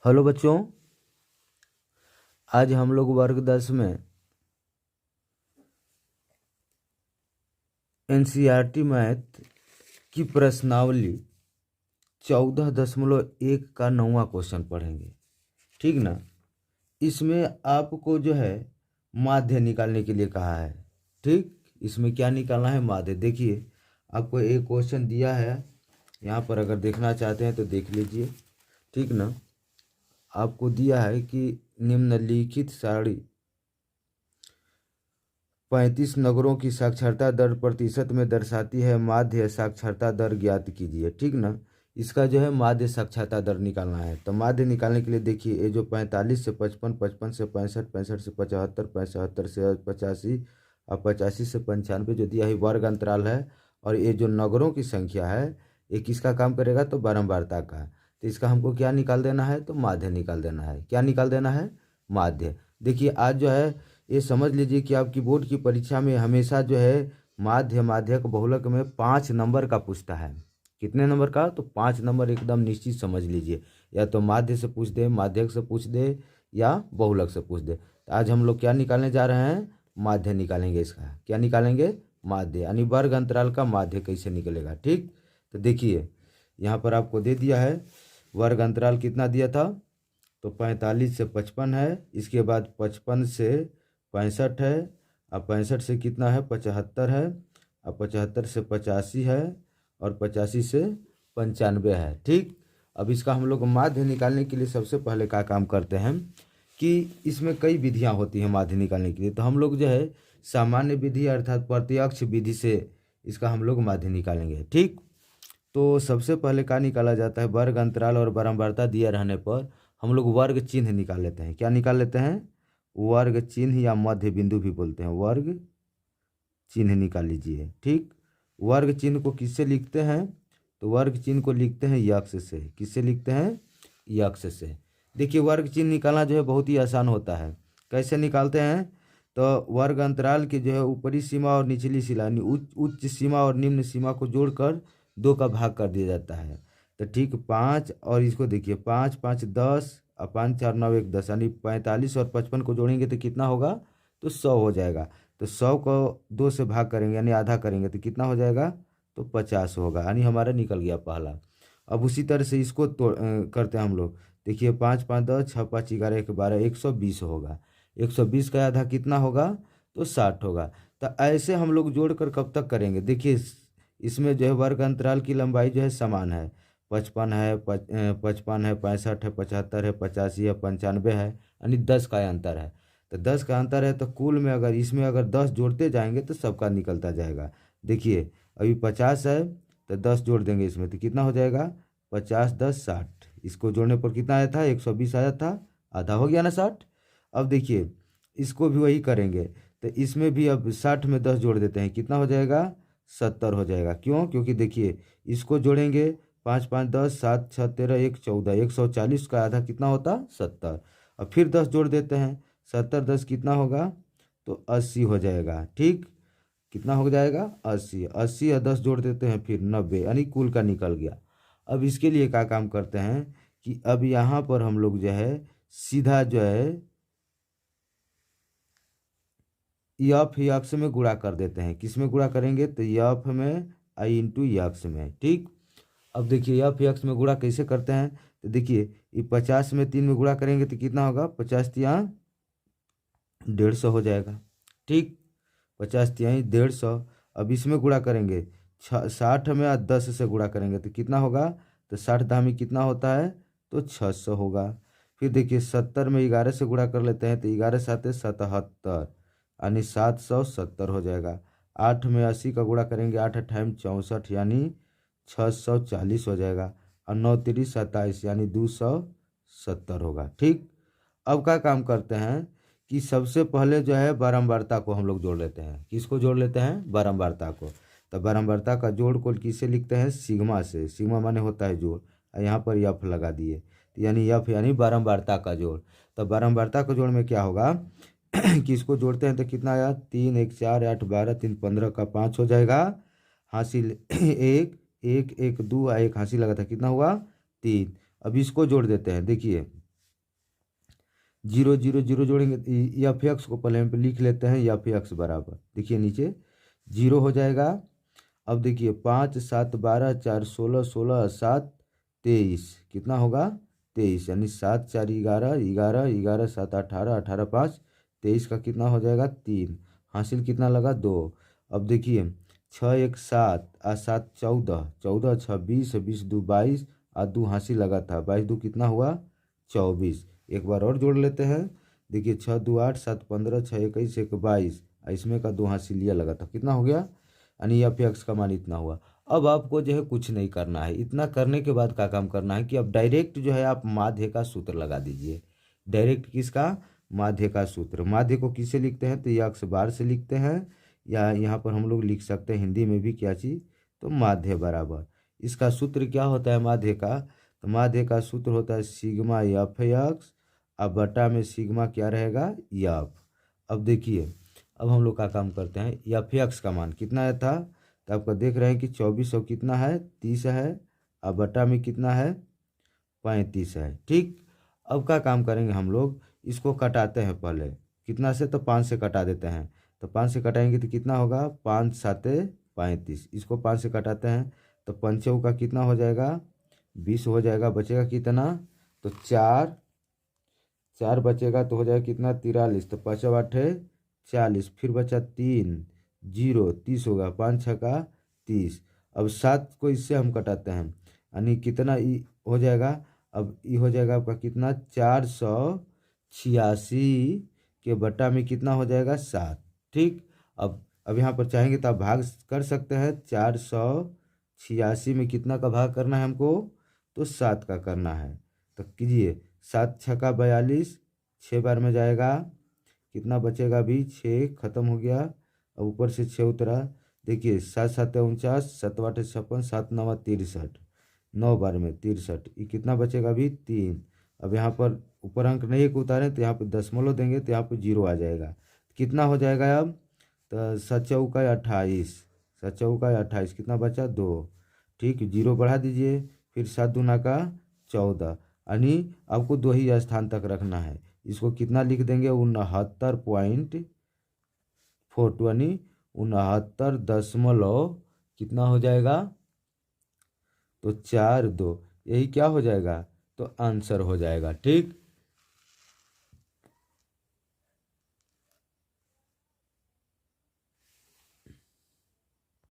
Hello बच्चों, आज हम लोग वर्ग 10 में एनसीईआरटी मैथ की प्रश्नावली 14.1 का 9वां क्वेश्चन पढ़ेंगे। ठीक ना। इसमें आपको जो है माध्य निकालने के लिए कहा है। ठीक, इसमें क्या निकालना है? माध्य। देखिए, आपको एक क्वेश्चन दिया है यहाँ पर, अगर देखना चाहते हैं तो देख लीजिए। ठीक ना। आपको दिया है कि निम्नलिखित सारणी 35 नगरों की साक्षरता दर प्रतिशत में दर्शाती है, माध्य साक्षरता दर ज्ञात कीजिए। ठीक ना। इसका जो है माध्य साक्षरता दर निकालना है। तो माध्य निकालने के लिए देखिए, ये जो 45 से 55, 55 से 65, 65 से 75, 75 से 85 और 85 से 95 जो दिया है वर्ग अंतराल है। और ये जो नगरों की संख्या है ये किसका काम करेगा? तो बारंबारता का। तो इसका हमको क्या निकाल देना है? तो माध्य निकाल देना है। क्या निकाल देना है? माध्य। देखिए, आज जो है ये समझ लीजिए कि आपकी बोर्ड की परीक्षा में हमेशा जो है माध्य, माध्यक, बहुलक में 5 नंबर का पूछता है। कितने नंबर का? तो 5 नंबर एकदम निश्चित समझ लीजिए। या तो माध्य से पूछ दे, माध्यक से पूछ दे या बहुलक से पूछ दे। तो आज हम लोग क्या निकालने जा रहे हैं? माध्य निकालेंगे। इसका क्या निकालेंगे? माध्य, यानी वर्ग अंतराल का माध्य कैसे निकलेगा। ठीक, तो देखिए यहाँ पर आपको दे दिया है वर्ग अंतराल कितना दिया था। तो 45 से 55 है, इसके बाद 55 से 65 है, अब 65 से कितना है? 75 है, अब 75 से 85 है, और 85 से 95 है। ठीक, अब इसका हम लोग माध्य निकालने के लिए सबसे पहले क्या काम करते हैं कि इसमें कई विधियां होती हैं माध्य निकालने के लिए। तो हम लोग जो है सामान्य विधि अर्थात प्रत्यक्ष विधि से इसका हम लोग माध्य निकालेंगे। ठीक, तो सबसे पहले क्या निकाला जाता है? वर्ग अंतराल और बारंबारता दिया रहने पर हम लोग वर्ग चिन्ह निकाल लेते हैं। क्या निकाल लेते हैं? वर्ग चिन्ह, या मध्य बिंदु भी बोलते हैं। वर्ग चिन्ह निकाल लीजिए। ठीक, वर्ग चिन्ह को किससे लिखते हैं? तो वर्ग चिन्ह को लिखते हैं यक्ष से। किससे लिखते हैं? यक्ष से। देखिए, वर्ग चिन्ह निकालना जो है बहुत ही आसान होता है। कैसे निकालते हैं? तो वर्ग अंतराल की जो है ऊपरी सीमा और निचली सीमा, यानी उच्च सीमा और निम्न सीमा को जोड़कर 2 का भाग कर दिया जाता है। तो ठीक, 5 और इसको देखिए, 5 5 10 और 5 4 9 1 10, यानी 45 और 55 को जोड़ेंगे तो कितना होगा? तो 100 हो जाएगा। तो 100 को 2 से भाग करेंगे यानी आधा करेंगे तो कितना हो जाएगा? तो 50 होगा, यानी हमारा निकल गया पहला। अब उसी तरह से इसको करते हैं हम लोग। देखिए, 5 5 10, 6 5 11 1 12, 120 होगा। 120 का आधा कितना होगा? तो 60 होगा। तो ऐसे हम लोग जोड़कर कब तक करेंगे? देखिए, इसमें जो है वर्ग अंतराल की लंबाई जो है समान है। 55 है, 55 है, 65 है, 75 है, 85 है, 95 है, यानी 10 का अंतर है। तो 10 का अंतर है, तो कुल में अगर इसमें अगर 10 जोड़ते जाएंगे तो सबका निकलता जाएगा। देखिए, अभी 50 है तो 10 जोड़ देंगे इसमें तो कितना हो जाएगा? 50 10 60। इसको जोड़ने पर कितना आया था? 120 आया था, आधा हो गया ना 60। अब देखिए, इसको भी वही करेंगे। तो इसमें भी अब 60 में 10 जोड़ देते हैं, कितना हो जाएगा? 70 हो जाएगा। क्यों? क्योंकि देखिए, इसको जोड़ेंगे 5 5 10, 7 6 13 1 14, 140 का आधा कितना होता? 70। और फिर 10 जोड़ देते हैं, 70 10 कितना होगा? तो 80 हो जाएगा। ठीक, कितना हो जाएगा? 80। 80 और 10 जोड़ देते हैं फिर 90, यानी कुल का निकल गया। अब इसके लिए क्या काम करते हैं कि अब यहाँ पर हम लोग जो है सीधा जो है यफ यक्स में गुणा कर देते हैं। किस में गुणा करेंगे? तो यफ में आई इंटू यक्स में। ठीक, अब देखिए यफ यक्स में गुणा कैसे करते हैं? तो देखिए, ये 50 में 3 में गुणा करेंगे तो कितना होगा? 50 तिया 150 हो जाएगा। ठीक, 50 तिहाई 150। अब इसमें गुणा करेंगे 60 में 10 से गुणा करेंगे तो कितना होगा? तो 60 दामी कितना होता है? तो 600 होगा। फिर देखिए, 70 में 11 से गुणा कर लेते हैं तो 11 7 77, यानी 770 हो जाएगा। 8 में 80 का गुणा करेंगे, 8 अट्ठाईस 64, यानी 640 हो जाएगा। और 9 3 27, यानी 270 होगा। ठीक, अब क्या काम करते हैं कि सबसे पहले जो है बारंबारता को हम लोग जोड़ लेते हैं। किसको जोड़ लेते हैं? बारंबारता को। तो बारंबारता का जोड़ को किससे लिखते हैं? सिग्मा से। सिग्मा माने होता है जोड़, और यहाँ पर यफ लगा दिए तो यानी यफ यानी बारंबारता का जोड़। तो बारंबारता का जोड़ में क्या होगा कि इसको जोड़ते हैं तो कितना आया? 3 1 4 8 12 3 15 का 5 हो जाएगा। हासिल 1 1 1 2 1 हासिल लगा था, कितना हुआ? 3। अब इसको जोड़ देते हैं। देखिए, जीरो जीरो जीरो जोड़ेंगे तो एफ एक्स को पहले हम पे लिख लेते हैं, एफ एक्स बराबर देखिए नीचे जीरो हो जाएगा। अब देखिए 5 7 12 4 16 16 7 23 कितना होगा 23, यानी 7 4 11 11 11 7 18 18 5 23 का कितना हो जाएगा 3, हासिल कितना लगा 2। अब देखिए 6 1 7 आ 7 14 14 6 20 20 2 22 आ 2 हासिल लगा था 22 2 कितना हुआ 24। एक बार और जोड़ लेते हैं, देखिए 6 2 8 7 15 6 21 1 22, इसमें का 2 हासिल लिया लगा था कितना हो गया, यानी एफ एक्स का मान इतना हुआ। अब आपको जो है कुछ नहीं करना है, इतना करने के बाद क्या काम करना है कि अब डायरेक्ट जो है आप माध्य का सूत्र लगा दीजिए। डायरेक्ट किसका, माध्य का सूत्र। माध्य को किससे लिखते हैं तो यक्स बार से लिखते हैं, या यहाँ पर हम लोग लिख सकते हैं हिंदी में भी क्या चीज़, तो माध्य बराबर। इसका सूत्र क्या होता है माध्य का, तो माध्य का सूत्र होता है सिग्मा एफ एक्स, अब बटा में सिग्मा क्या रहेगा एफ। अब देखिए अब हम लोग का काम करते हैं, एफ एक्स का मान कितना है था, तो आपका देख रहे हैं कि 2400 कितना है 30 है, अब बटा में कितना है 35 है। ठीक, अब का काम करेंगे हम लोग, इसको कटाते हैं पहले, कितना से तो 5 से कटा देते हैं, तो 5 से कटाएंगे तो कितना होगा 5 7 35, इसको 5 से कटाते हैं तो पंचों का कितना हो जाएगा 20 हो जाएगा, बचेगा कितना तो 4 4 बचेगा तो हो जाएगा कितना 43, तो 5 8 40, फिर बचा 3 0 30 होगा, 5 6 का 30। अब 7 को इससे हम कटाते हैं, यानी कितना ई हो जाएगा, अब ई हो जाएगा आपका कितना 486 के बटा में कितना हो जाएगा 7। ठीक, अब यहाँ पर चाहेंगे तो आप भाग कर सकते हैं, 486 में कितना का भाग करना है हमको, तो 7 का करना है, तो कीजिए 7 6 का 42, 6 बार में जाएगा कितना बचेगा अभी 6 खत्म हो गया, अब ऊपर से 6 उतरा, देखिए 7 7 49, 7 8 56, 7 9 63, 9 बार में 63, ये कितना बचेगा अभी 3। अब यहाँ पर ऊपर अंक नहीं एक उतारें तो यहाँ पर दशमलव देंगे तो यहाँ पर जीरो आ जाएगा, कितना हो जाएगा अब, तो 7 चौका 28, 7 चौका 28 कितना बचा 2। ठीक, जीरो बढ़ा दीजिए, फिर 7 दूना का 14, यानी आपको 2 ही स्थान तक रखना है, इसको कितना लिख देंगे 69.42, यानी 69 कितना हो जाएगा तो 4 2, यही क्या हो जाएगा तो आंसर हो जाएगा। ठीक।